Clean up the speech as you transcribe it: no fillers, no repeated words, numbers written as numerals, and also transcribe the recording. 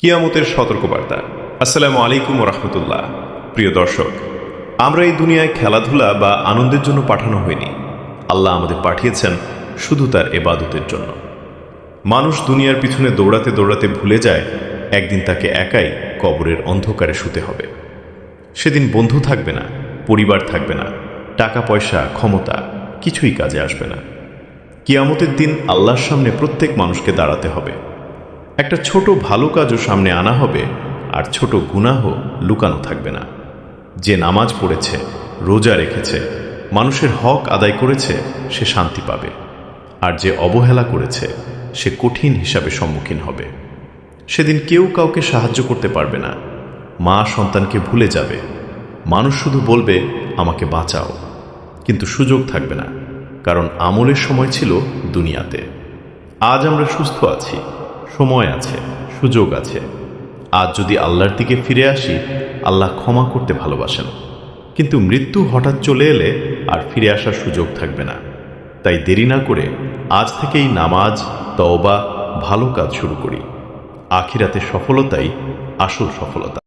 কিয়ামতের সতর্কবার্তা। আসসালামু আলাইকুম ওয়া রাহমাতুল্লাহ। প্রিয় দর্শক, আমরা এই দুনিয়ায় খেলাধুলা বা আনন্দের জন্য পাঠানো হয়নি। আল্লাহ আমাদের পাঠিয়েছেন শুধু তার ইবাদতের জন্য। মানুষ দুনিয়ার পিছনে দৌড়াতে দৌড়াতে ভুলে যায় একদিন তাকে একাই কবরের অন্ধকারে শুতে হবে। সেদিন বন্ধু থাকবে না, পরিবার থাকবে না, টাকা পয়সা ক্ষমতা কিছুই কাজে আসবে না। কিয়ামতের দিন আল্লাহর সামনে প্রত্যেক মানুষকে দাঁড়াতে হবে। একটা ছোট ভালো কাজও সামনে আনা হবে, আর ছোট গুনাহ লুকানো থাকবে না। যে নামাজ পড়েছে, রোজা রেখেছে, মানুষের হক আদায় করেছে, সে শান্তি পাবে। আর যে অবহেলা করেছে, সে কঠিন হিসাবে সম্মুখীন হবে। সেদিন কেউ কাউকে সাহায্য করতে পারবে না। মা সন্তানকে ভুলে যাবে। মানুষ শুধু বলবে, আমাকে বাঁচাও, কিন্তু সুযোগ থাকবে না, কারণ আমলের সময় ছিল দুনিয়াতে। আজ আমরা সুস্থ আছি, সময় আছে, সুযোগ আছে। আজ যদি আল্লাহর দিকে ফিরে আসি, আল্লাহ ক্ষমা করতে ভালোবাসেন। কিন্তু মৃত্যু হঠাৎ চলে এলে আর ফিরে আসার সুযোগ থাকবে না। তাই দেরি না করে আজ থেকেই নামাজ, তওবা, ভালো কাজ শুরু করি। আখিরাতে সফলতাই আসল সফলতা।